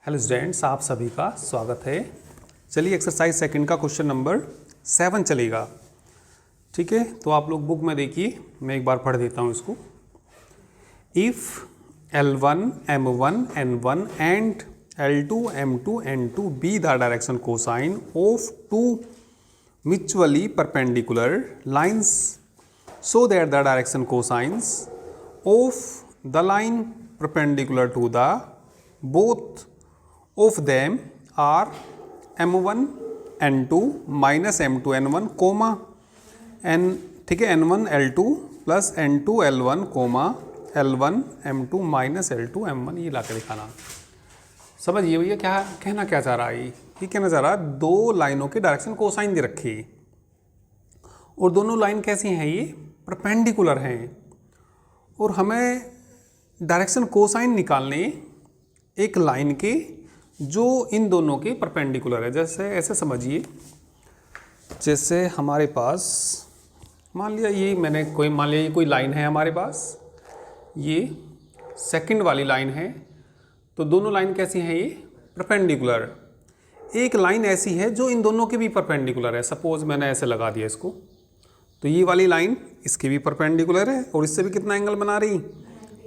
Hello students, आप सभी का स्वागत है। चलिए एक्सरसाइज सेकंड का क्वेश्चन नंबर 7 चलेगा। ठीक है, तो आप लोग बुक में देखिए, मैं एक बार पढ़ देता हूँ इसको। If L1 M1 N1 and L2 M2 N2 be the direction cosine of two mutually perpendicular lines so that the direction cosines of the line perpendicular to the both of them are m1 n2 minus m2 n1 comma n, ठीक है, n1 l2 plus n2 l1 coma l1 m2 minus l2 m1। ये ला के दिखाना। समझिए भैया क्या कहना क्या चाह रहा है। ये कहना चाह रहा है दो लाइनों के डायरेक्शन कोसाइन दे रखी और दोनों लाइन कैसी हैं, ये परपेंडिकुलर हैं और हमें डायरेक्शन कोसाइन निकालने एक लाइन के जो इन दोनों के परपेंडिकुलर है। जैसे ऐसे समझिए, जैसे हमारे पास मान लिया ये कोई लाइन है हमारे पास, ये सेकंड वाली लाइन है, तो दोनों लाइन कैसी हैं, ये परपेंडिकुलर। एक लाइन ऐसी है जो इन दोनों के भी परपेंडिकुलर है। सपोज मैंने ऐसे लगा दिया इसको, तो ये वाली लाइन इसके भी परपेंडिकुलर है और इससे भी कितना एंगल बना रही,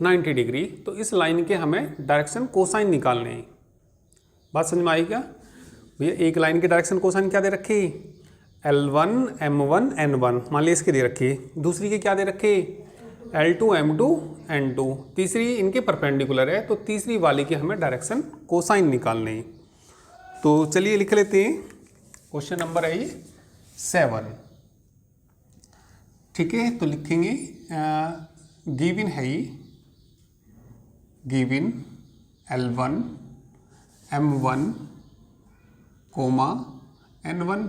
90 डिग्री। तो इस लाइन के हमें डायरेक्शन कोसाइन निकालने हैं। बात समझ में आई क्या भैया? एक लाइन के डायरेक्शन कोसाइन क्या दे रखी, L1 M1 N1 मान लिया इसके दे रखी। दूसरी के क्या दे रखे, L2 M2 N2। तीसरी इनके परपेंडिकुलर है, तो तीसरी वाली के हमें डायरेक्शन कोसाइन निकालने हैं। तो चलिए लिख लेते हैं। क्वेश्चन नंबर है ये 7। ठीक है, तो लिखेंगे गिवन है ये, given L1 M1 comma N1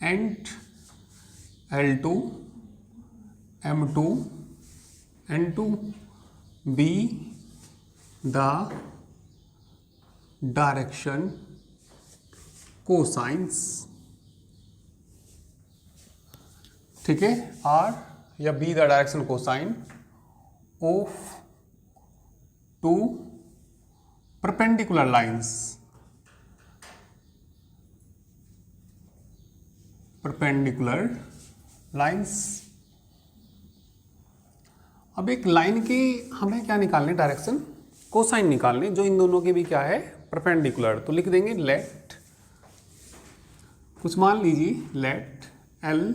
and L2 M2 N2 be the direction cosines. ठीक है, आर या be the direction cosine of two perpendicular lines, perpendicular lines. अब एक लाइन की हमें क्या निकालने, डायरेक्शन कोसाइन निकालने, जो इन दोनों के भी क्या है, परपेंडिकुलर। तो लिख देंगे लेट, कुछ मान लीजिए, late L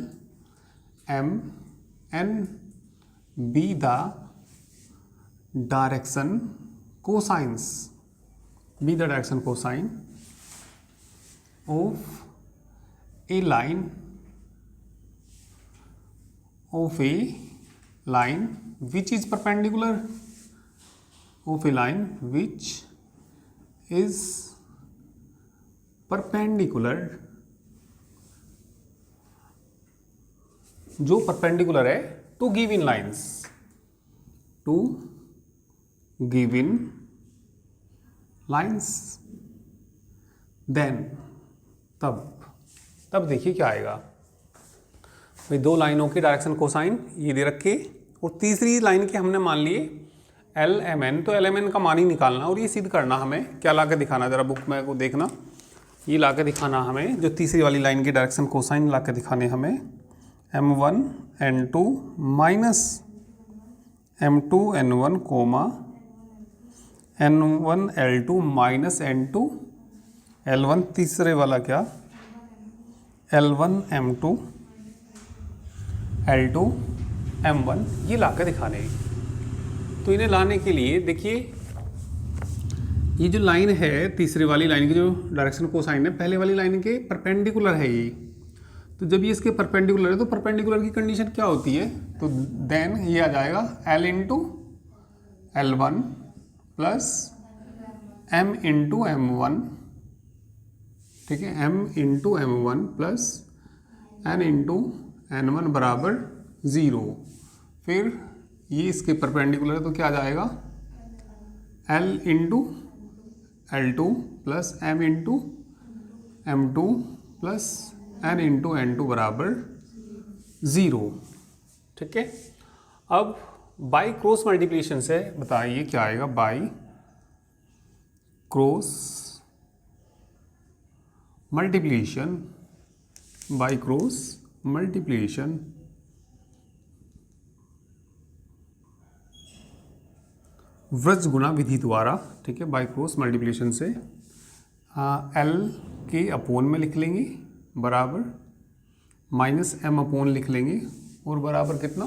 M N be the direction cosines, be the direction cosine of a line, of a line which is perpendicular, of a line which is perpendicular, जो परपेंडिकुलर है to given lines, to given lines. Then तब देखिए क्या आएगा भाई, दो लाइनों की डायरेक्शन कोसाइन ये दे रखे और तीसरी लाइन के हमने मान लिए LMN। तो LMN का मान ही निकालना और ये सिद्ध करना। हमें क्या ला के दिखाना, ज़रा बुक में को देखना, ये ला के दिखाना हमें, जो तीसरी वाली लाइन की डायरेक्शन कोसाइन ला के दिखाने हमें M1 N2 minus M2 N1 coma N1 L2 minus N2 L1। तीसरे वाला क्या, L1 M2 L2 M1, ये ला के दिखाने। तो इन्हें लाने के लिए देखिए, ये जो लाइन है तीसरे वाली लाइन की जो डायरेक्शन कोसाइन है, पहले वाली लाइन के परपेंडिकुलर है ये। तो जब ये इसके परपेंडिकुलर है तो परपेंडिकुलर की कंडीशन क्या होती है, तो देन ये आ जाएगा L into L1 plus M into M1। ठीक है, M into M1 plus N into N1 बराबर 0। फिर ये इसके परपेंडिकुलर है तो क्या आ जाएगा, L into L2 plus M into M2 plus N into N2 बराबर 0। ठीक है, अब बाई क्रॉस मल्टीप्लिकेशन से बताइए क्या आएगा, by cross multiplication by cross multiplication Vraj गुणा विधि द्वारा, ठीक है, बाय क्रॉस मल्टीप्लिकेशन से एल के अपोन में लिख लेंगे बराबर माइनस एम अपोन लिख लेंगे और बराबर कितना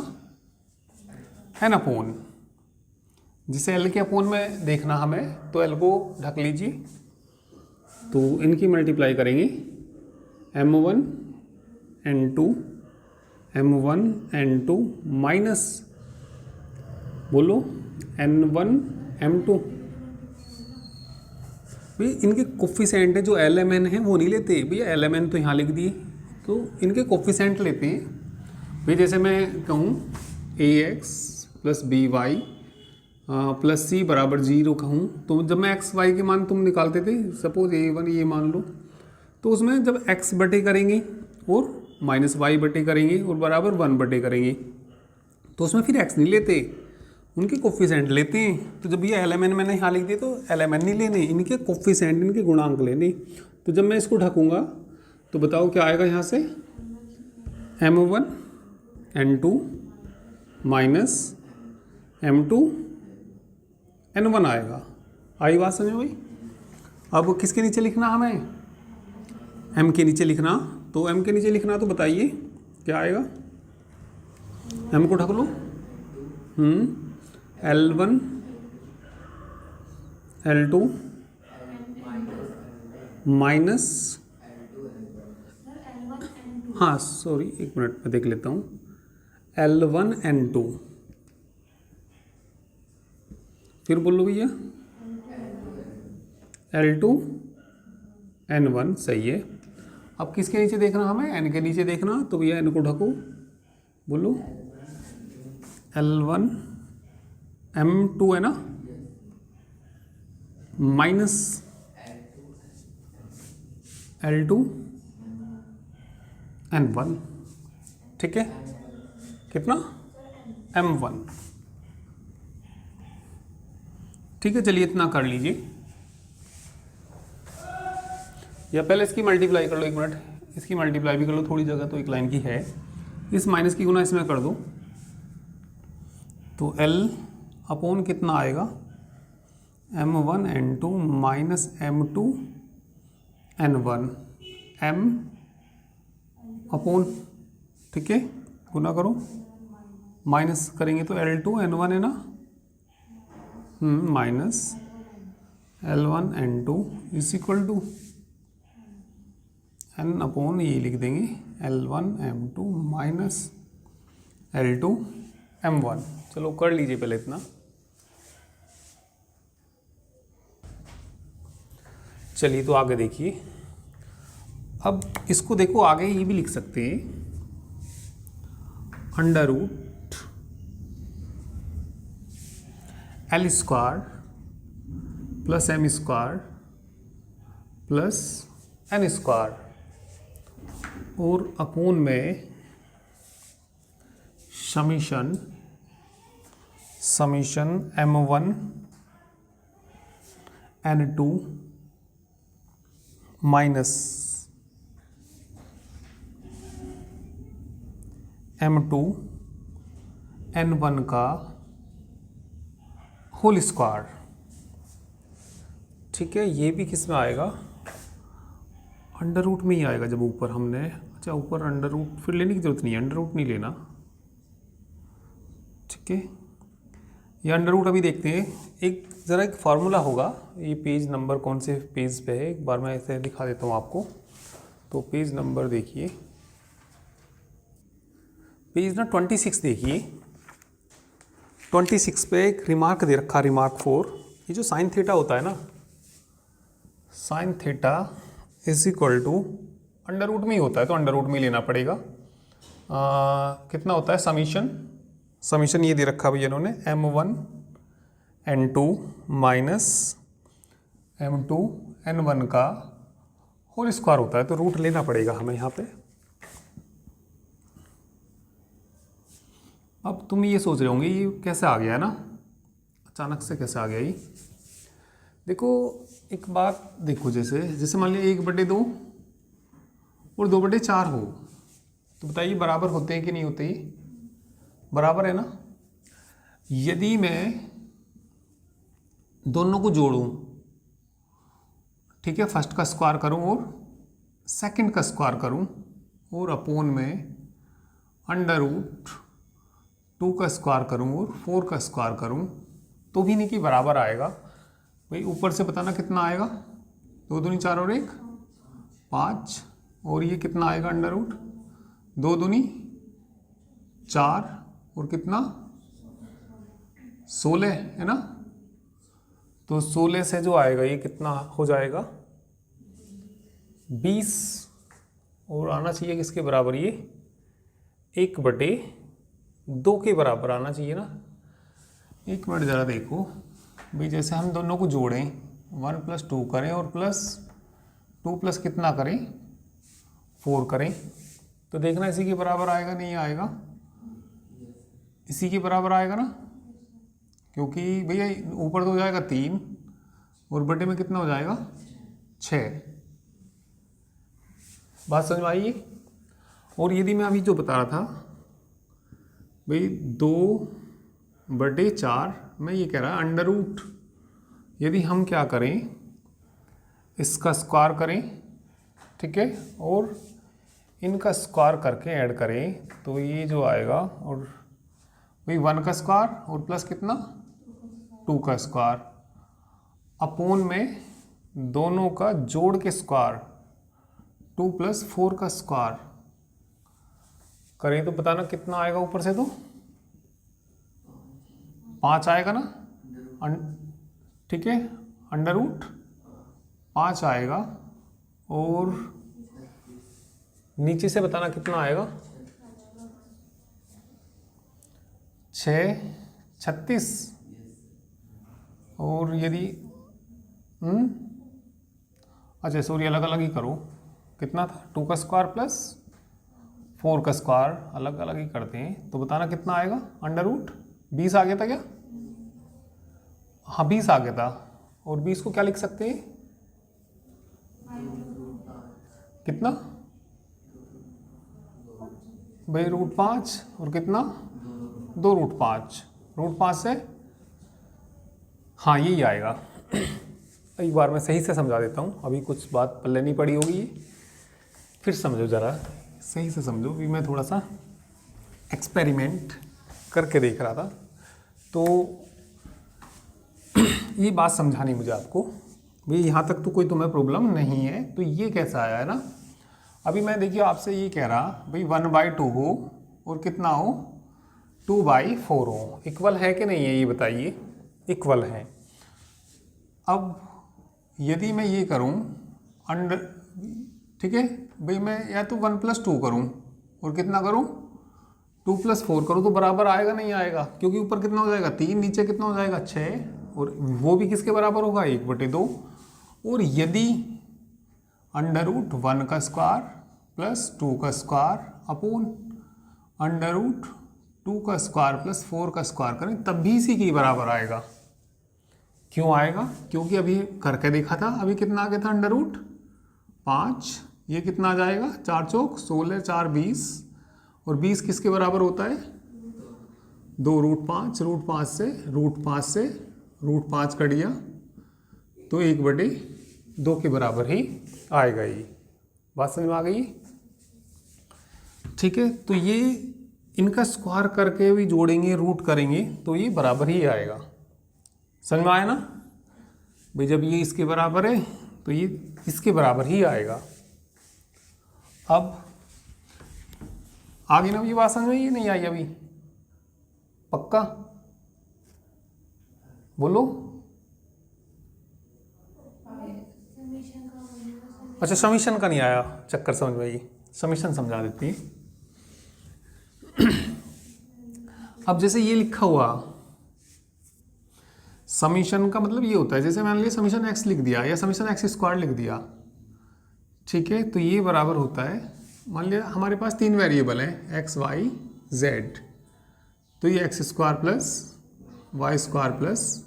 एन अपोन, जिसे एल के अपोन में देखना हमें तो एल को ढक लीजिए, तो इनकी मल्टीप्लाई करेंगे m1 n2 m1 n2 minus बोलो n1 m2। भैया इनके कोफिशेंट है जो एल एम एन है वो नहीं लेते भैया, एल एम एन तो यहाँ लिख दिए, तो इनके कोफिशेंट लेते हैं भैया। जैसे मैं कहूँ A X plus B Y plus C बराबर 0 कहूँ, तो जब मैं एक्स वाई के मान तुम निकालते थे, सपोज a1 ये मान लो, तो उसमें जब x बटे करेंगे और माइनस वाई बटे करेंगे और बराबर 1 बटे करेंगे, तो उसमें फिर x नहीं लेते, उनके कोफिशेंट लेते हैं। तो जब ये एल एम एन मैंने यहाँ लिख दिए तो एल एम एन नहीं लेने, इनके कोफिशेंट, इनके गुणांक लेने। तो जब मैं इसको ढकूँगा तो बताओ क्या आएगा यहाँ से, m1 n2 minus m2 n1 आएगा। आई बात समझ भाई। अब किसके नीचे लिखना हमें, m के नीचे लिखना, तो m के नीचे लिखना तो बताइए क्या आएगा, m को ढक लो, L1 L2 माइनस, हाँ सॉरी एक मिनट मैं देख लेता हूँ, L1 N2, फिर बोलो भैया L2 N1, सही है। अब किसके नीचे देखना हमें, n के नीचे देखना, तो भैया n को ढको, बोलो L1 M2 है ना, माइनस L2 N1, ठीक है, कितना M1, ठीक है। चलिए इतना कर लीजिए, या पहले इसकी मल्टीप्लाई कर लो, एक मिनट, इसकी मल्टीप्लाई भी कर लो, थोड़ी जगह तो एक लाइन की है, इस माइनस की गुना इसमें कर दो, तो L अपोन कितना आएगा, m1 n2 minus m2 n1, m upon, ठीक है, गुना करो, माइनस करेंगे तो L2 n1 है ना, minus L1 n2 is equal to n upon ये लिख देंगे L1 m2 minus L2 m1। चलो कर लीजिए पहले इतना। चलिए तो आगे देखिए, अब इसको देखो आगे ये भी लिख सकते हैं, under root L square plus M square plus N square और अपोन में summation m1 n2 minus m2 n1 का होल स्क्वायर, ठीक है। ये भी किस में आएगा, अंडर रूट में ही आएगा, जब ऊपर हमने, अच्छा ऊपर अंडर रूट फिर लेने की जरूरत नहीं है, अंडर रूट नहीं लेना, ठीक है। ये अंडर रूट अभी देखते हैं, एक ज़रा एक फार्मूला होगा, ये पेज नंबर कौन से पेज पे है, एक बार मैं ऐसे दिखा देता हूँ आपको। तो पेज नंबर देखिए, पेज ना 26 देखिए, 26 पे एक रिमार्क दे रखा, रिमार्क 4, ये जो साइन थीटा होता है ना, sine theta is equal to under root में ही होता है, तो अंडर रूट में ही लेना पड़ेगा। कितना होता है समीशन ये दे रखा भैया इन्होंने, m1 n2 minus m2 n1 का होल स्क्वायर होता है, तो रूट लेना पड़ेगा हमें यहाँ पे। अब तुम ये सोच रहे होंगे ये कैसे आ गया है ना, अचानक से कैसे आ गया ये। देखो एक बात देखो, जैसे मान लिया 1/2 और 2/4 हो, तो बताइए बराबर होते हैं कि नहीं होते? बराबर है ना। यदि मैं दोनों को जोड़ूं, ठीक है, फर्स्ट का स्क्वायर करूं और सेकंड का स्क्वायर करूं और अपोन में √2 का स्क्वायर करूं और 4 का स्क्वायर करूं, तो भी नहीं कि बराबर आएगा भाई। ऊपर से बताना कितना आएगा, 2 दूनी 4 और 1 5, और ये कितना आएगा √2 दूनी 4 और कितना 16 है ना। तो 16 से जो आएगा ये कितना हो जाएगा 20, और आना चाहिए किसके बराबर, ये 1/2 के बराबर आना चाहिए ना। एक मिनट ज़रा देखो भाई, जैसे हम दोनों को जोड़ें 1 + 2 करें और +2 प्लस कितना करें 4 करें, तो देखना इसी के बराबर आएगा नहीं आएगा, इसी के बराबर आएगा ना, क्योंकि भैया ऊपर तो हो जाएगा 3 और बटे में कितना हो जाएगा 6। बात समझ में आई? और यदि मैं अभी जो बता रहा था भाई 2/4 में ये कह रहा है √, यदि हम क्या करें इसका स्क्वायर करें, ठीक है, और इनका स्क्वायर करके ऐड करें, तो ये जो आएगा, और वही 1 का स्क्वायर और प्लस कितना 2 का स्क्वायर अपोन में दोनों का जोड़ के स्क्वायर 2 + 4 का स्क्वायर करें, तो बताना कितना आएगा ऊपर से, तो 5 आएगा ना, ठीक है, √5 आएगा, और नीचे से बताना कितना आएगा 6 36, और यदि अच्छा सॉरी अलग अलग ही करो, कितना था 2 का स्क्वायर प्लस 4 का स्क्वायर अलग अलग ही करते हैं, तो बताना कितना आएगा √20 आ गया था क्या? हाँ 20 आ गया था, और 20 को क्या लिख सकते हैं कितना भाई √5 और कितना 2 √5, √5 से हाँ यही आएगा। एक बार मैं सही से समझा देता हूँ, अभी कुछ बात पल्ले नहीं पड़ी होगी, फिर समझो ज़रा सही से समझो, भी मैं थोड़ा सा एक्सपेरिमेंट करके देख रहा था, तो ये बात समझानी मुझे आपको भाई, यहाँ तक तो कोई तुम्हें प्रॉब्लम नहीं है। तो ये कैसा आया है ना, अभी मैं देखिए आपसे ये कह रहा भाई 1/2 हो और कितना हो 2/4 हो, इक्वल है कि नहीं है ये बताइए, इक्वल है। अब यदि मैं ये करूं ठीक है भाई, मैं या तो 1 + 2 करूं और कितना करूं 2 + 4 करूं, तो बराबर आएगा नहीं आएगा, क्योंकि ऊपर कितना हो जाएगा 3, नीचे कितना हो जाएगा 6, और वो भी किसके बराबर होगा 1/2। और यदि √1 का स्क्वायर प्लस 2 का स्क्वायर अपोन √2 का स्क्वायर प्लस 4 का स्क्वायर करें, तब भी इसी के बराबर आएगा। क्यों आएगा? क्योंकि अभी करके देखा था, अभी कितना आ गया था √5, ये कितना आ जाएगा 4 चौक 16, 4 20, और 20 किसके बराबर होता है 2 √5, √5 से √5 कट गया, तो 1/2 के बराबर ही आएगा। ये बात समझ में आ गई? ठीक है, तो ये इनका स्क्वायर करके भी जोड़ेंगे, रूट करेंगे, तो ये बराबर ही आएगा। समझ में आया ना भाई, जब ये इसके बराबर है तो ये इसके बराबर ही आएगा। अब आगे ना ये बात समझ में ये नहीं आई अभी? पक्का बोलो। अच्छा समीशन का नहीं आया चक्कर समझ में, ये समीशन समझा देती है। अब जैसे ये लिखा हुआ समीशन का मतलब ये होता है, जैसे मान लिया समीशन x लिख दिया या समीशन x² लिख दिया, ठीक है, तो ये बराबर होता है, मान लिया हमारे पास 3 वेरिएबल हैं x y z, तो ये x² plus y² plus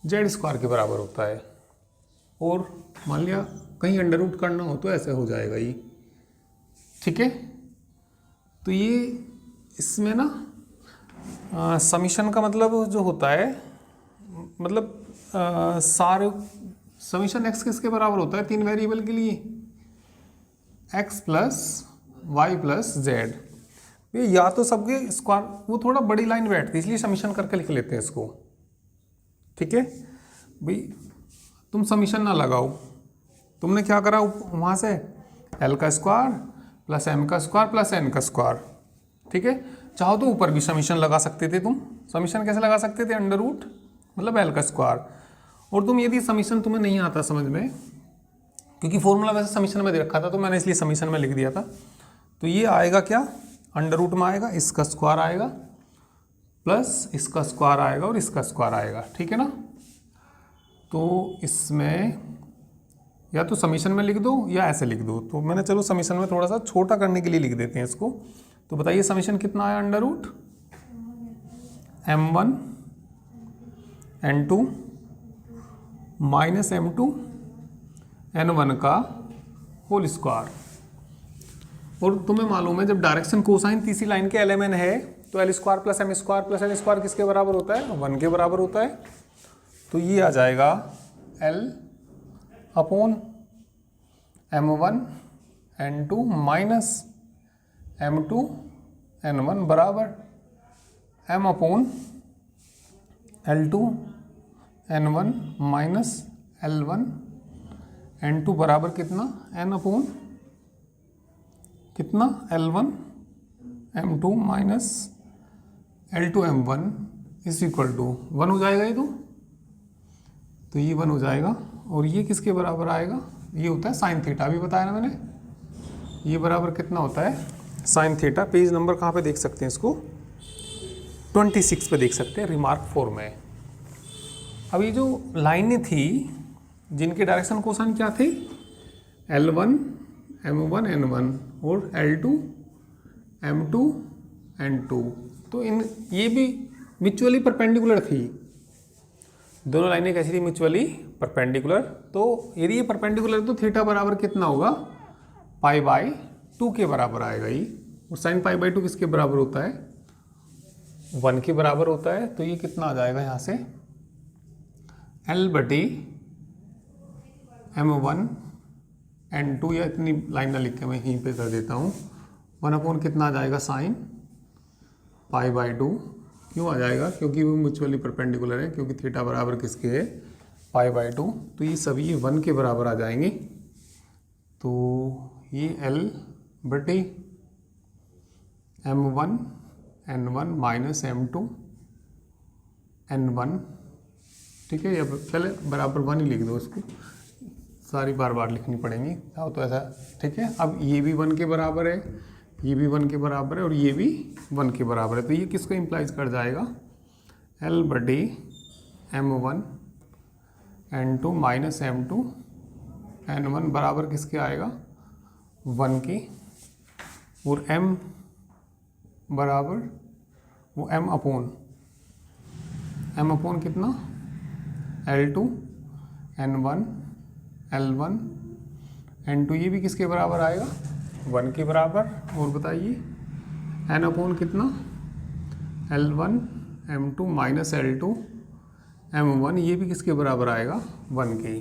Z square के बराबर होता है। और मान लिया कहीं अंडर रूट करना हो तो ऐसे हो जाएगा ये, ठीक है। तो ये इसमें ना समीशन का मतलब जो होता है, मतलब सारे समीशन एक्स किसके बराबर होता है 3 वेरिएबल के लिए, X plus Y plus Z. ये या तो सबके स्क्वायर, वो थोड़ा बड़ी लाइन बैठती है इसलिए समीशन करके लिख लेते हैं इसको, ठीक है भाई। तुम समीशन ना लगाओ, तुमने क्या करा वहाँ से एल का स्क्वायर प्लस एम का स्क्वायर प्लस एन का स्क्वायर, ठीक है। चाहो तो ऊपर भी समीशन लगा सकते थे तुम। समीशन कैसे लगा सकते थे, अंडर रूट मतलब एल का स्क्वायर। और तुम यदि समीशन तुम्हें नहीं आता समझ में, क्योंकि फॉर्मूला वैसे समीशन में दे रखा था तो मैंने इसलिए समीशन में लिख दिया था। तो ये आएगा क्या, अंडर रूट में आएगा, इसका स्क्वायर आएगा प्लस इसका स्क्वायर आएगा और इसका स्क्वायर आएगा, ठीक है ना। तो इसमें या तो समीशन में लिख दो या ऐसे लिख दो। तो मैंने चलो समीशन में थोड़ा सा छोटा करने के लिए लिख देते हैं इसको। तो बताइए समीशन कितना आया, under root m1 n2 minus m2 n1 का होल स्क्वायर। और तुम्हें मालूम है जब डायरेक्शन कोसाइन तीसरी लाइन के एलएमएन है तो L square plus M square plus N square किसके बराबर होता है, 1 के बराबर होता है। तो ये आ जाएगा L upon m1 n2 minus m2 n1 बराबर m upon L2 n1 minus L1 n2 बराबर कितना, n अपॉन कितना L1 m2 minus L2 m1 is equal to 1 हो जाएगा ये तो ये 1 हो जाएगा। और ये किसके बराबर आएगा, ये होता है साइन थीटा, अभी बताया ना मैंने। ये बराबर कितना होता है साइन थीटा। पेज नंबर कहाँ पे देख सकते हैं इसको, 26 पे देख सकते हैं, रिमार्क 4 में। अब ये जो लाइनें थी जिनके डायरेक्शन कोसाइन क्या थे, L1 m1 n1 और L2 m2 n2। तो इन ये भी म्यूचुअली परपेंडिकुलर थी, दोनों लाइनें कैसी थी, म्यूचुअली परपेंडिकुलर। तो यदि ये परपेंडिकुलर तो थीटा बराबर कितना होगा, π/2 के बराबर आएगा ये। और साइन π/2 किसके बराबर होता है, 1 के बराबर होता है। तो ये कितना आ जाएगा यहाँ से L/m1 n2, या इतनी लाइन ना लिख के मैं यहीं पे कर देता हूँ, 1 अपॉन कितना आ जाएगा साइन π/2। क्यों आ जाएगा, क्योंकि वो म्यूचुअली परपेंडिकुलर है, क्योंकि थीटा बराबर किसके है π/2। तो ये सभी 1 के बराबर आ जाएंगे। तो ये L/m1 n1 minus m2 n1, ठीक है। या पहले बराबर 1 ही लिख दो, इसको सारी बार बार लिखनी पड़ेंगी तो ऐसा, ठीक है। अब ये भी 1 के बराबर है, ये भी 1 के बराबर है और ये भी 1 के बराबर है। तो ये किसको इम्प्लाइज कर जाएगा, L/m1 n2 minus m2 n1 बराबर किसके आएगा, 1 के। और m बराबर वो m अपॉन कितना, L2 n1 L1 n2, ये भी किसके बराबर आएगा, 1 के बराबर। और बताइए n अपॉन कितना, L1 m2 minus L2 m1, ये भी किसके बराबर आएगा, 1 के।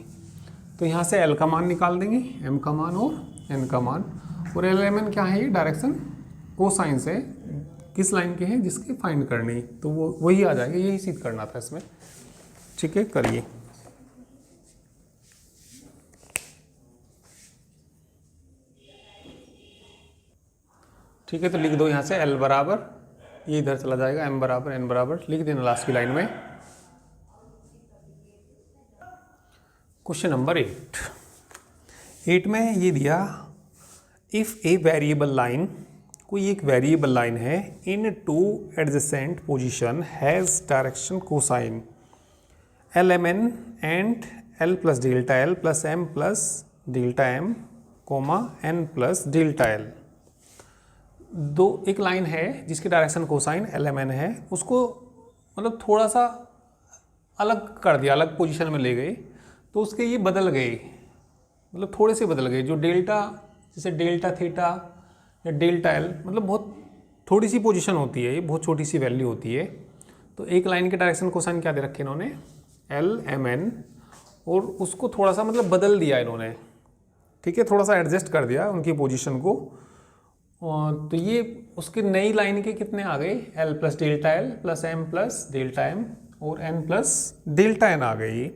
तो यहाँ से L का मान निकाल देंगे, m का मान और n का मान। और L/m क्या है, ये डायरेक्शन कोसाइन से किस लाइन के हैं जिसके फाइंड करनी, तो वो वही आ जाएगा, यही सिद्ध करना था इसमें, ठीक है। करिए, ठीक है। तो लिख दो यहाँ से L बराबर, ये इधर चला जाएगा, m बराबर n बराबर लिख देना लास्ट की लाइन में। क्वेश्चन नंबर 8 में ये दिया, इफ ए वेरिएबल लाइन, कोई एक वेरिएबल लाइन है, in 2 adjacent position has direction cosine L/m and L plus delta L plus m plus delta m comma n plus delta L। एक line है जिसकी direction cosine L/m है, उसको मतलब थोड़ा सा अलग कर दिया, अलग पोजीशन में ले गए, तो उसके ये बदल गए, मतलब थोड़े से बदल गए। जो डेल्टा, जैसे डेल्टा थीटा या डेल्टा एल, मतलब बहुत थोड़ी सी पोजीशन होती है, ये बहुत छोटी सी वैल्यू होती है। तो एक लाइन के डायरेक्शन कोसाइन क्या दे रखे इन्होंने, एल एम एन, और उसको थोड़ा सा मतलब बदल दिया इन्होंने, ठीक है, थोड़ा सा एडजस्ट कर दिया उनकी पोजीशन को। तो ये उसकी नई लाइन के कितने आ गए, L plus delta L plus M plus delta M और एन प्लस डेल्टा एन आ गई।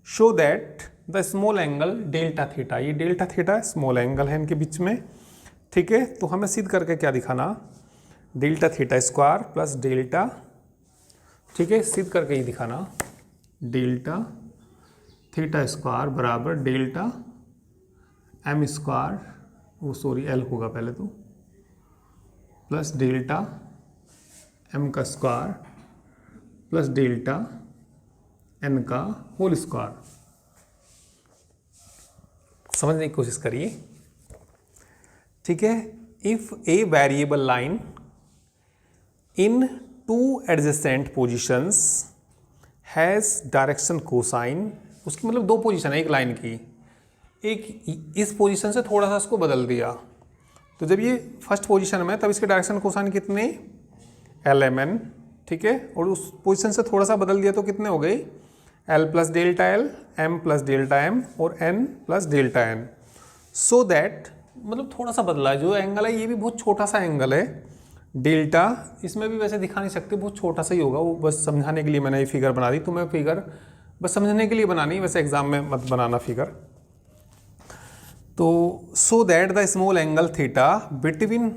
Show that the small angle delta theta, ये डेल्टा थीटा स्मॉल एंगल है इनके बीच में, ठीक है। तो हमें सिद्ध करके क्या दिखाना, delta theta square plus delta, ठीक है, सिद्ध करके ही दिखाना, डेल्टा थीटा स्क्वायर बराबर डेल्टा एम स्क्वायर, वो सॉरी एल होगा पहले तो, प्लस डेल्टा एम का स्क्वायर प्लस डेल्टा एन का होल स्क्वायर। समझने की कोशिश करिए, ठीक है। If a variable line in two adjacent positions has direction cosine, उसकी मतलब दो पोजीशन है एक लाइन की, एक इस पोजीशन से थोड़ा सा इसको बदल दिया, तो जब ये फर्स्ट पोजीशन में तब इसके डायरेक्शन कोसाइन कितने, एल एम एन, ठीक है, और उस पोजीशन से थोड़ा सा बदल दिया तो कितने हो गए, L plus delta L, M plus delta M और N plus delta N. So that मतलब थोड़ा सा बदला है, जो एंगल है ये भी बहुत छोटा सा एंगल है, डेल्टा, इसमें भी वैसे दिखा नहीं सकते, बहुत छोटा सा ही होगा, वो बस समझाने के लिए मैंने ये फिगर बना दी। तुम्हें फिगर बस समझने के लिए बनानी, वैसे एग्जाम में मत बनाना फिगर। तो so that the small angle theta between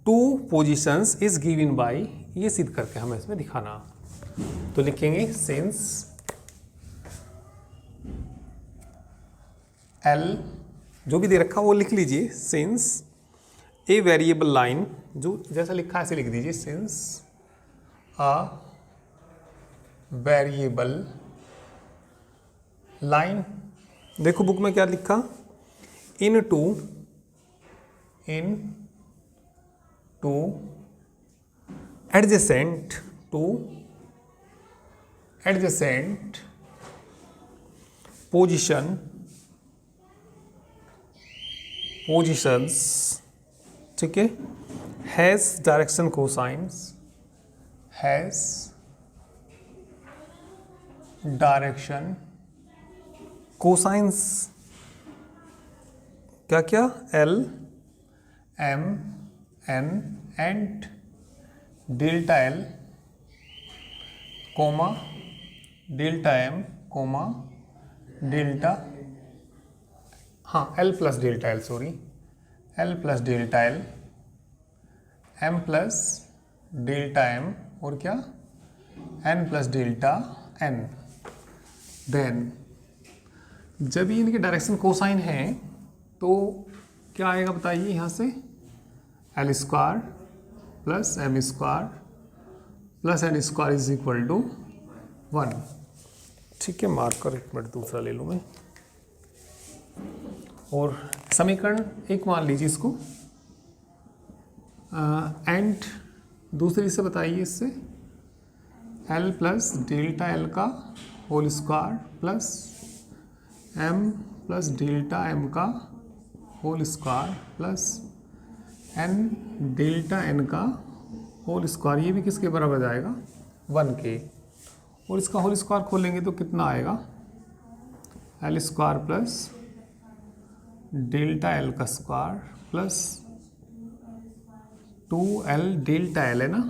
two positions is given by, ये सिद्ध करके हमें इसमें दिखाना। तो लिखेंगे सिंस एल, जो भी दे रखा वो लिख लीजिए, सिंस ए वेरिएबल लाइन, जो जैसा लिखा है ऐसे लिख दीजिए, सिंस अ वेरिएबल लाइन, देखो बुक में क्या लिखा, इन टू एडजेसेंट पोजीशंस, ठीक है, has direction cosines, has direction cosines, क्या क्या, L M N and delta L comma delta M comma delta, हाँ L plus delta L, sorry L plus delta L, M plus delta M और क्या, N plus delta N. Then जब ये इनके direction cosine है तो क्या आएगा बताइए, यहाँ से L square plus M square plus N square is equal to 1, ठीक है। मार्कर एक मिनट दूसरा ले लूँ मैं, और समीकरण एक मान लीजिए इसको, एंड दूसरी से बताइए, इससे एल प्लस डेल्टा एल का whole square plus M plus delta M का whole square plus N delta N का होल स्क्वायर, ये भी किसके बराबर जाएगा, 1 के, और इसका होल स्क्वायर खोलेंगे तो कितना आएगा, L square plus delta L का square plus 2l delta L है ना,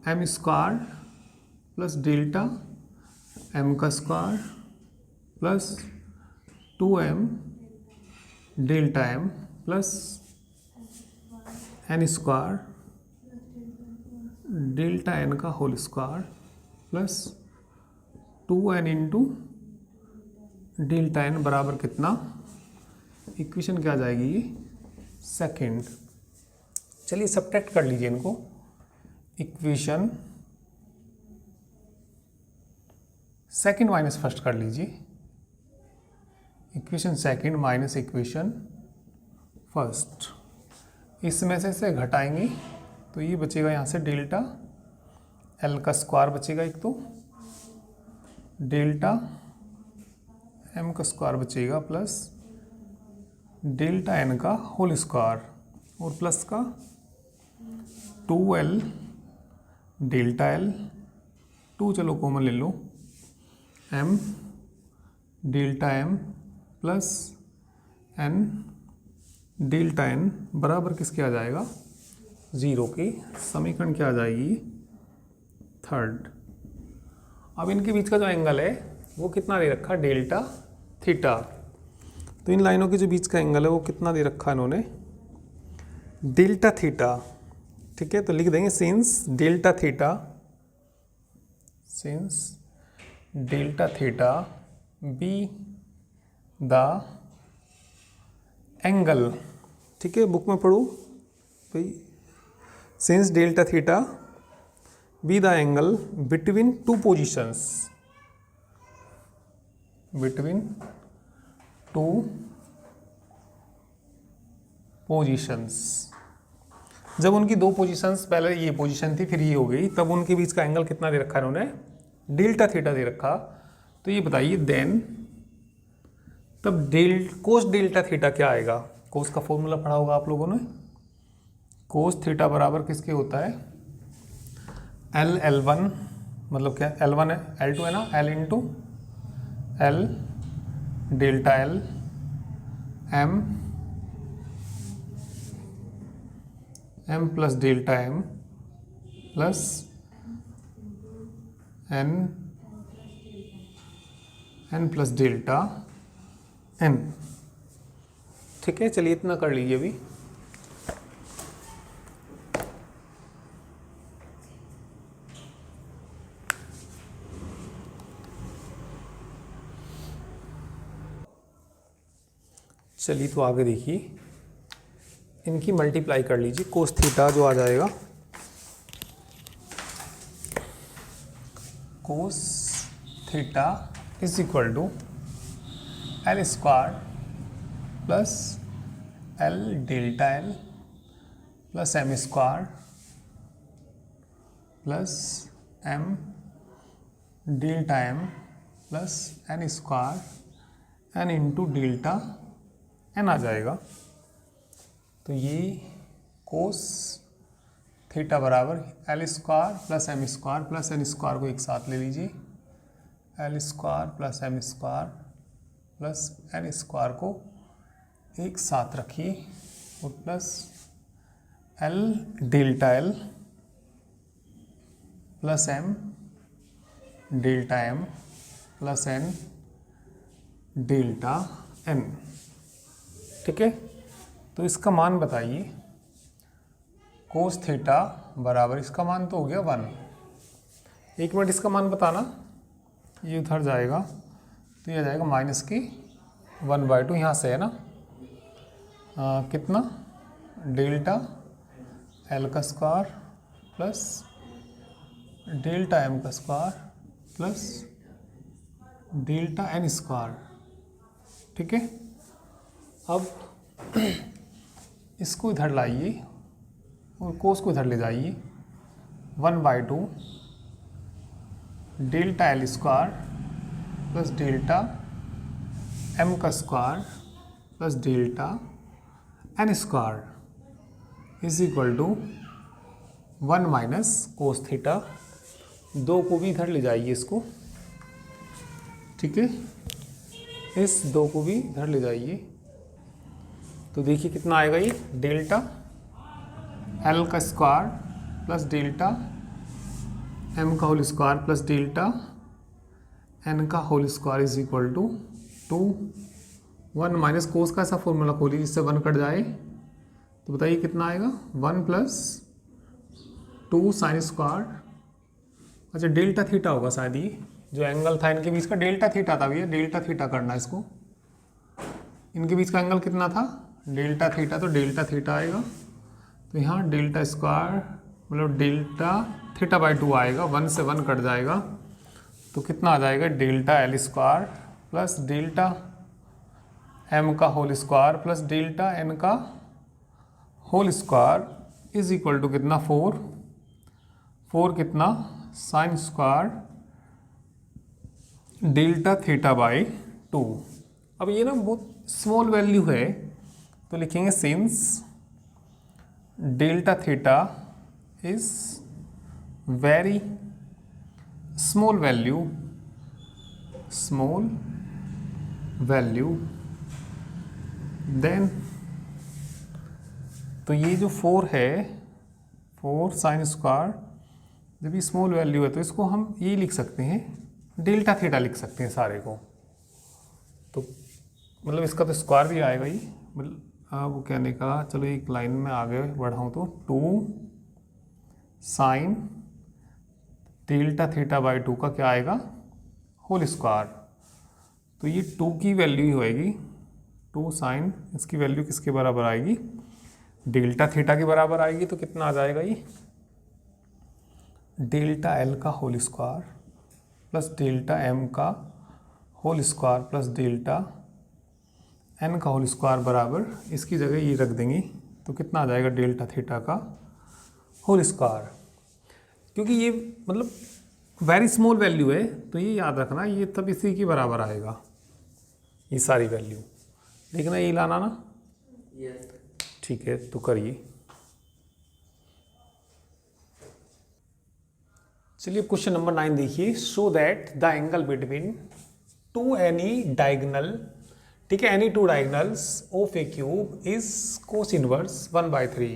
M square plus delta M का square plus 2m delta M plus N square delta N का whole square plus 2n into delta N बराबर कितना, equation क्या आ जाएगी ये, सेकेंड। चलिए सब्ट्रैक्ट कर लीजिए इनको, इक्वेशन सेकेंड माइनस फर्स्ट कर लीजिए, equation second minus equation first, इसमें से घटाएंगे तो ये बचेगा यहाँ से डेल्टा एल का स्क्वायर बचेगा एक, तो डेल्टा एम का स्क्वायर बचेगा प्लस डेल्टा एन का होल स्क्वायर, और प्लस का 2l डेल्टा एल, 2 चलो कॉमन ले लो, m delta m plus n delta n बराबर किसके आ जाएगा, 0 के। समीकरण क्या आ जाएगी, थर्ड। अब इनके बीच का जो एंगल है वो कितना दे रखा, डेल्टा थीटा। तो इन लाइनों के जो बीच का एंगल है वो कितना दे रखा इन्होंने, डेल्टा थीटा। ठीक है, तो लिख देंगे since delta B the angle. ठीक है, बुक में पढ़ो भाई, since delta theta be the angle between two positions, between two positions. जब उनकी दो पोजीशंस, पहले ये पोजीशन थी फिर ये हो गई, तब उनके बीच का एंगल कितना दे रखा है इन्होंने, डेल्टा थीटा दे रखा। तो ये बताइए देन तब कोस डेल्टा थीटा क्या आएगा। कोस का फॉर्मूला पढ़ा होगा आप लोगों ने, कोस थीटा बराबर किसके होता है, L1 मतलब क्या, L1 है L2 है ना, L into L delta L m plus delta m plus n plus delta n। ठीक है, चलिए इतना कर लीजिए अभी। चलिए तो आगे देखिए, इनकी मल्टीप्लाई कर लीजिए, कोस थीटा जो आ जाएगा, cos theta is equal to L square plus L delta L plus M square plus M delta M plus N square N into delta N आ जाएगा। तो ये कोस थीटा बराबर L square plus M square plus N square को एक साथ ले लीजिए, L square plus M square plus N square को एक साथ रखिए, और plus L delta L plus M delta M plus N delta N. ठीक है, तो इसका मान बताइए, कोस थीटा बराबर, इसका मान तो हो गया 1। 1 मिनट, इसका मान बताना, ये उधर जाएगा तो ये आ जाएगा माइनस की 1/2, यहाँ से है ना, कितना, डेल्टा एल का स्क्वायर प्लस डेल्टा एम का square plus delta N square. ठीक है, अब इसको इधर लाइए और कोस को इधर ले जाइए, 1/2 delta L square plus delta M का square plus delta N square is equal to 1 minus cos theta. 2 को भी इधर ले जाइए इसको। ठीक है, इस 2 को भी इधर ले जाइए, तो देखिए कितना आएगा, ये डेल्टा एल का स्क्वायर प्लस डेल्टा एम का whole square plus delta N का whole square is equal to 2। 1 minus cos का ऐसा फॉर्मूला खोलिए जिससे 1 कट जाए, तो बताइए कितना आएगा, 1 प्लस 2 साइन स्क्वायर। अच्छा, डेल्टा थीटा होगा शायद, ये जो एंगल था इनके बीच का डेल्टा थीटा था भैया, डेल्टा थीटा करना है इसको। इनके बीच का एंगल कितना था, डेल्टा थीटा, तो डेल्टा थीटा आएगा। तो यहाँ डेल्टा स्क्वायर मतलब डेल्टा थीटा बाई 2 आएगा, 1 से 1 कट जाएगा, तो कितना आ जाएगा, delta L square plus delta M का whole square plus delta N का whole square is equal to कितना, 4 कितना sine square delta theta by 2। अब ये ना बहुत स्मॉल वैल्यू है तो लिखेंगे since delta theta is very small value then, तो ये जो 4 है, 4 साइन स्क्वायर जब ये स्मॉल वैल्यू है तो इसको हम ये लिख सकते हैं, डेल्टा थीटा लिख सकते हैं सारे को। तो मतलब इसका तो स्क्वायर भी आएगा ही, मतलब वो कहने का, चलो एक लाइन में आगे बढ़ाऊँ तो 2 साइन डेल्टा थीटा बाई 2 का क्या आएगा, होल स्क्वायर। तो ये 2 की वैल्यू ही होएगी, 2 साइन, इसकी वैल्यू किसके बराबर आएगी, डेल्टा थीटा के बराबर आएगी। तो कितना आ जाएगा ये, डेल्टा एल का whole square plus delta M का whole square plus delta N का होल स्क्वायर बराबर, इसकी जगह ये रख देंगे तो कितना आ जाएगा, डेल्टा थीटा का होल स्क्वायर। क्योंकि ये मतलब वेरी स्मॉल वैल्यू है तो ये याद रखना, ये तब इसी के बराबर आएगा, ये सारी वैल्यू देखना, ये लाना ना। ठीक है, तो करिए। चलिए क्वेश्चन नंबर 9 देखिए। Show that the angle between two any diagonal, ठीक है, any two diagonals of A cube is cos inverse 1/3।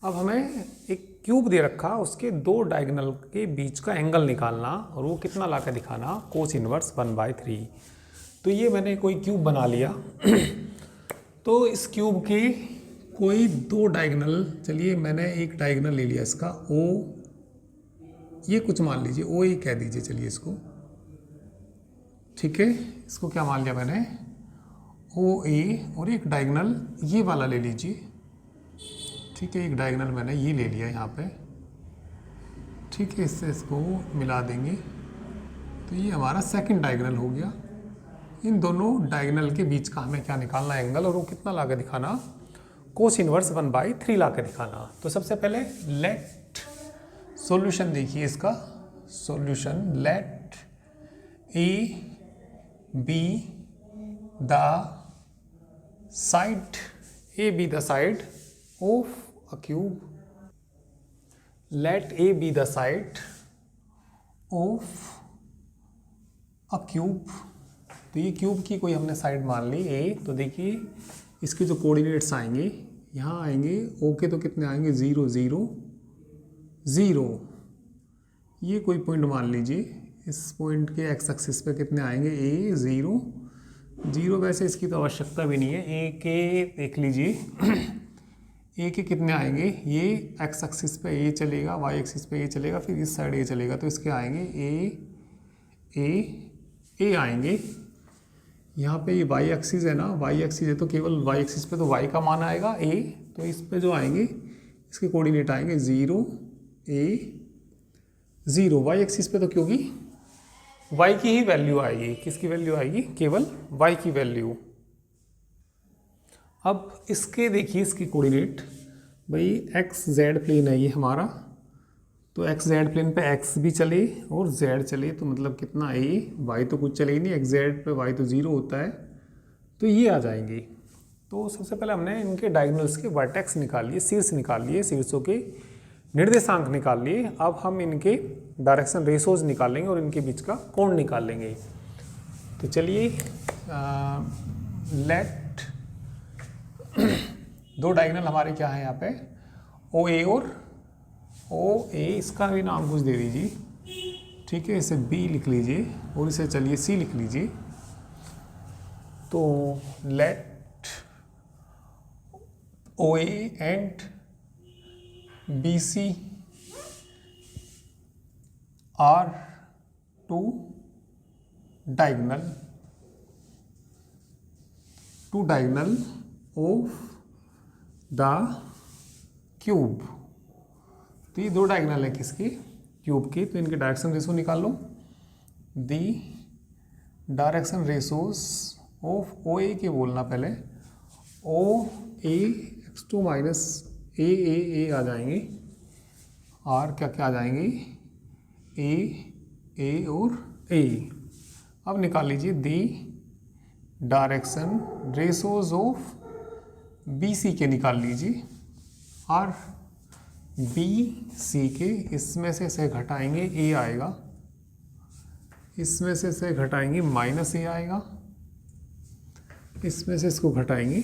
अब हमें एक क्यूब दे रखा, उसके 2 डायगोनल के बीच का एंगल निकालना और वो कितना ला कर दिखाना, कोस इनवर्स 1/3। तो ये मैंने कोई क्यूब बना लिया तो इस क्यूब के कोई 2 डायगोनल, चलिए मैंने एक डायगोनल ले लिया इसका ओ, ये कुछ मान लीजिए ओ ए कह दीजिए, चलिए इसको, ठीक है, इसको क्या मान लिया मैंने, ओ ए, और एक डायगोनल ये वाला ले लीजिए, ठीक है, एक डायगोनल मैंने ये ले लिया यहाँ पे, ठीक है, इससे इसको मिला देंगे तो ये हमारा सेकंड डायगोनल हो गया। इन दोनों डायगोनल के बीच का हमें क्या निकालना एंगल, और वो कितना ला कर दिखाना, कोस इनवर्स 1/3 ला कर दिखाना। तो सबसे पहले लेट सॉल्यूशन देखिए इसका, solution let A B the side, A B the side of a cube, let A B the side of a cube. तो ये क्यूब की कोई हमने साइड मान ली ए, तो देखिए इसके जो कोऑर्डिनेट्स आएंगे, यहाँ आएंगे ओ के तो कितने आएंगे, 0 0 0, ये कोई पॉइंट मान लीजिए, इस पॉइंट के एक्स एक्सिस पे कितने आएंगे, ए 0 0, वैसे इसकी तो आवश्यकता भी नहीं है, ए के देख लीजिए ए के कितने आएंगे, ये एक्स एक्सिस पे ए चलेगा, वाई एक्सिस पे ए चलेगा, फिर इस साइड ए चलेगा, तो इसके आएंगे ए आएंगे। यहाँ पे ये वाई एक्सिस है ना, वाई एक्सिस है तो केवल वाई एक्सिस पे तो वाई का मान आएगा ए, तो इस पे जो आएंगे इसके कोऑर्डिनेट आएंगे 0 A 0, वाई एक्सिस पे तो क्योंकि वाई की ही वैल्यू आएगी, किसकी वैल्यू आएगी, केवल वाई की वैल्यू। अब इसके देखिए इसकी कोऑर्डिनेट, भाई एक्स जेड प्लेन है ये हमारा, तो एक्स जेड प्लेन पे एक्स भी चले और जेड चले, तो मतलब कितना ए, वाई तो कुछ चले ही नहीं, एक्स जेड पे वाई तो 0 होता है, तो ये आ जाएंगी। तो सबसे पहले हमने इनके डायगोनल्स के वर्टेक्स निकाल लिए, शीर्ष निकाल लिए, शीर्षों के निर्देशांक निकाल लिए। अब हम इनके डायरेक्शन रेशोज निकालेंगे और इनके बीच का कोण निकाल लेंगे। तो चलिए लेट 2 डायगोनल हमारे क्या है यहाँ पे, ओ ए और ओ ए, इसका भी नाम कुछ दे दीजिए, ठीक है, इसे बी लिख लीजिए और इसे चलिए सी लिख लीजिए। तो let O A and B C are 2 diagonal of the cube. तो ये 2 डायगोनल है किसकी, क्यूब की, तो इनके डायरेक्शन रेशो निकाल लो। The direction ratios of O A के बोलना पहले, ओ ए x2 माइनस ए आ जाएंगे, और क्या क्या आ जाएंगे, ए और ए। अब निकाल लीजिए the direction ratios of B C के निकाल लीजिए, और बी सी के इसमें से घटाएंगे ए आएगा, इसमें से घटाएंगे माइनस ए आएगा, इसमें से इसको घटाएंगे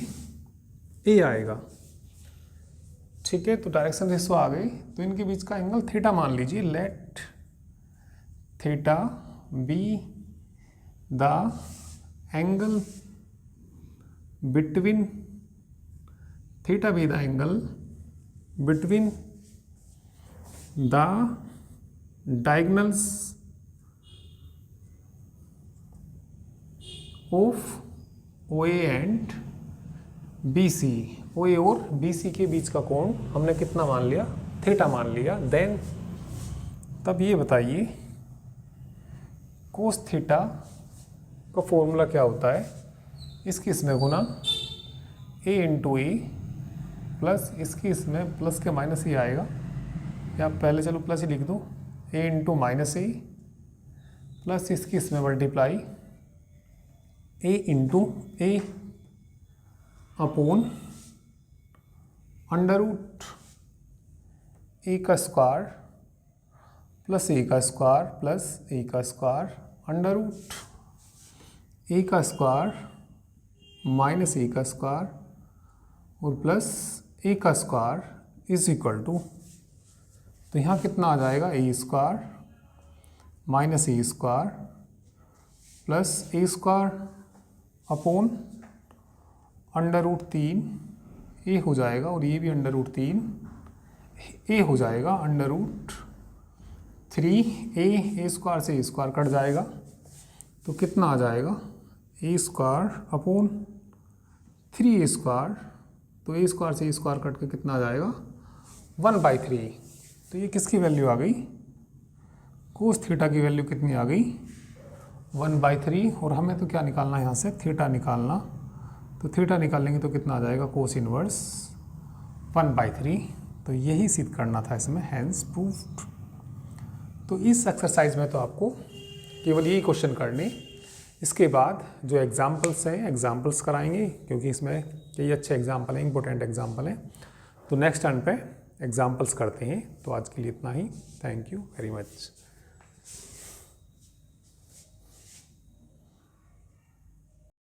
ए आएगा। ठीक है, तो डायरेक्शन रेशो आ गई, तो इनके बीच का एंगल थीटा मान लीजिए। Let theta be the angle between, theta be the angle between the diagonals of O A and B C. O A और बी सी के बीच का कोण हमने कितना मान लिया, थीटा मान लिया। देन तब ये बताइए कोस थीटा का फॉर्मूला क्या होता है, इसकी इसमें गुना ए इंटू ए प्लस इसकी इसमें प्लस के माइनस ही आएगा, या पहले चलो प्लस ही लिख दो, ए इंटू माइनस ए प्लस इसकी इसमें मल्टीप्लाई ए इंटू ए अपॉन अंडर रूट ए का स्क्वायर प्लस ए का स्क्वायर प्लस ए का स्क्वायर अंडर रूट ए का स्क्वायर माइनस ए का स्क्वायर और प्लस ए का स्क्वायर इज इक्वल टू, तो यहाँ कितना आ जाएगा, ए स्क्वायर माइनस ए स्क्वायर प्लस ए स्क्वायर अपॉन अंडर रूट 3 ए हो जाएगा, और ये भी अंडर रूट 3 ए हो जाएगा, अंडर रूट 3 ए स्क्वायर से ए स्क्वायर कट जाएगा, तो कितना आ जाएगा, ए स्क्वायर अपॉन 3 ए स्क्वायर, तो ए स्क्वायर से ए स्क्वायर कट के कितना आ जाएगा 1/3। तो ये किसकी वैल्यू आ गई, कोस थीटा की वैल्यू कितनी आ गई 1/3, और हमें तो क्या निकालना है यहाँ से, थीटा निकालना, तो थीटा निकालेंगे तो कितना आ जाएगा कोस इनवर्स 1/3। तो यही सिद्ध करना था इसमें, हैंस प्रूव्ड। तो इस एक्सरसाइज में तो आपको केवल यही क्वेश्चन करने, इसके बाद जो एग्जाम्पल्स हैं एग्जाम्पल्स कराएंगे, क्योंकि इसमें कई अच्छे एग्जाम्पल हैं, इंपॉर्टेंट एग्जाम्पल हैं। तो नेक्स्ट टर्न पे एग्जाम्पल्स करते हैं। तो आज के लिए इतना ही, थैंक यू वेरी मच।